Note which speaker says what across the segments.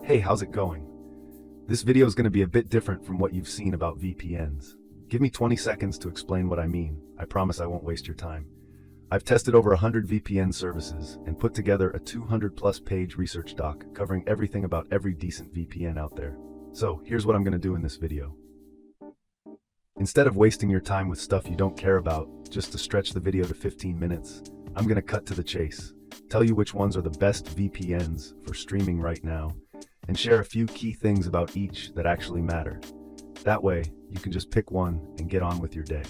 Speaker 1: Hey, how's it going? This video is going to be a bit different from what you've seen about VPNs. Give me 20 seconds to explain what I mean. I promise I won't waste your time. I've tested over 100 VPN services and put together a 200+ page research doc covering everything about every decent VPN out there. So here's what I'm going to do in this video. Instead of wasting your time with stuff you don't care about just to stretch the video to 15 minutes, I'm going to cut to the chase, tell you which ones are the best VPNs for streaming right now, and share a few key things about each that actually matter. That way, you can just pick one and get on with your day.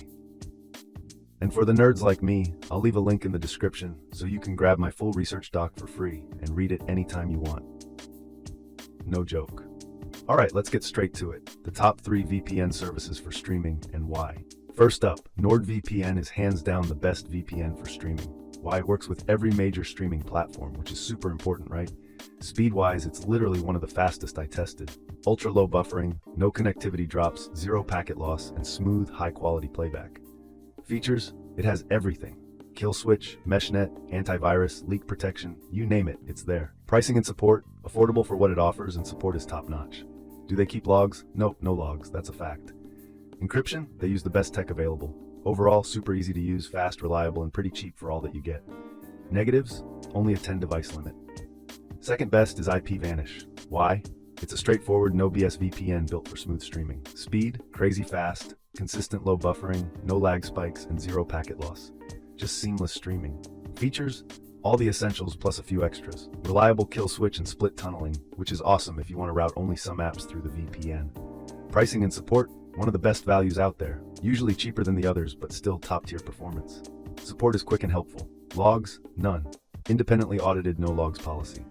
Speaker 1: And for the nerds like me, I'll leave a link in the description so you can grab my full research doc for free and read it anytime you want. No joke. Alright, let's get straight to it. The top 3 VPN services for streaming and why. First up, NordVPN is hands down the best VPN for streaming. Why? It works with every major streaming platform, which is super important, right? Speed-wise, it's literally one of the fastest I tested. Ultra-low buffering, no connectivity drops, 0 packet loss, and smooth, high-quality playback. Features, it has everything. Kill switch, meshnet, antivirus, leak protection, you name it, it's there. Pricing and support, affordable for what it offers, and support is top-notch. Do they keep logs? Nope, no logs, that's a fact. Encryption, they use the best tech available. Overall, super easy to use, fast, reliable, and pretty cheap for all that you get. Negatives, only a 10 device limit. Second best is IPVanish. Why? It's a straightforward, no BS VPN built for smooth streaming. Speed, crazy fast, consistent low buffering, no lag spikes, and 0 packet loss. Just seamless streaming. Features, all the essentials plus a few extras. Reliable kill switch and split tunneling, which is awesome if you want to route only some apps through the VPN. Pricing and support, one of the best values out there. Usually cheaper than the others, but still top-tier performance. Support is quick and helpful. Logs, none. Independently audited no logs policy.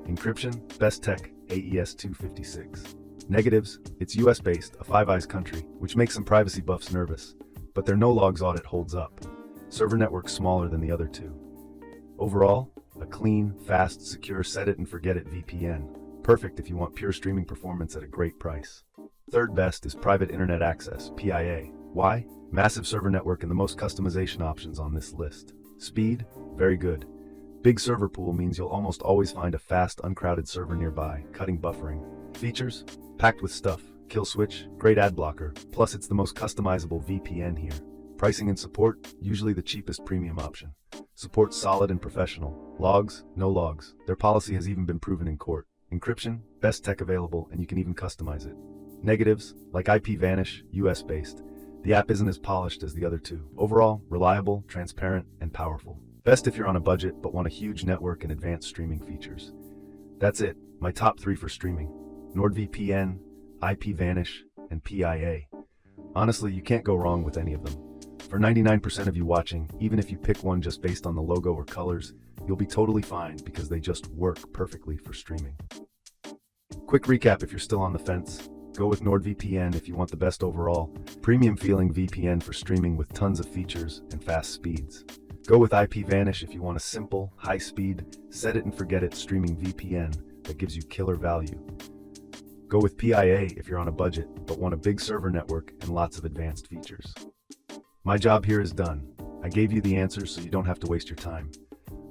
Speaker 1: Encryption, best tech, AES 256. Negatives, it's US-based, a Five Eyes country, which makes some privacy buffs nervous, but their no logs audit holds up. Server network smaller than the other two. Overall, a clean, fast, secure set-it-and-forget-it VPN. Perfect if you want pure streaming performance at a great price. Third best is Private Internet Access, PIA. Why? Massive server network and the most customization options on this list. Speed? Very good. Big server pool means you'll almost always find a fast, uncrowded server nearby, cutting buffering. Features? Packed with stuff. Kill switch, great ad blocker, plus it's the most customizable VPN here. Pricing and support? Usually the cheapest premium option. Support solid and professional. Logs? No logs. Their policy has even been proven in court. Encryption? Best tech available, and you can even customize it. Negatives, like IPVanish, US-based. The app isn't as polished as the other two. Overall, reliable, transparent, and powerful. Best if you're on a budget but want a huge network and advanced streaming features. That's it, my top 3 for streaming. NordVPN, IPVanish, and PIA. Honestly, you can't go wrong with any of them. For 99% of you watching, even if you pick one just based on the logo or colors, you'll be totally fine because they just work perfectly for streaming. Quick recap if you're still on the fence. Go with NordVPN if you want the best overall, premium feeling VPN for streaming with tons of features and fast speeds. Go with IPVanish if you want a simple, high-speed, set-it-and-forget-it streaming VPN that gives you killer value. Go with PIA if you're on a budget but want a big server network and lots of advanced features. My job here is done. I gave you the answers so you don't have to waste your time.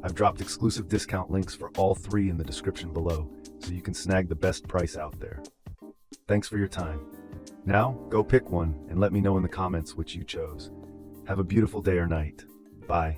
Speaker 1: I've dropped exclusive discount links for all 3 in the description below so you can snag the best price out there. Thanks for your time. Now, go pick one and let me know in the comments which you chose. Have a beautiful day or night. Bye.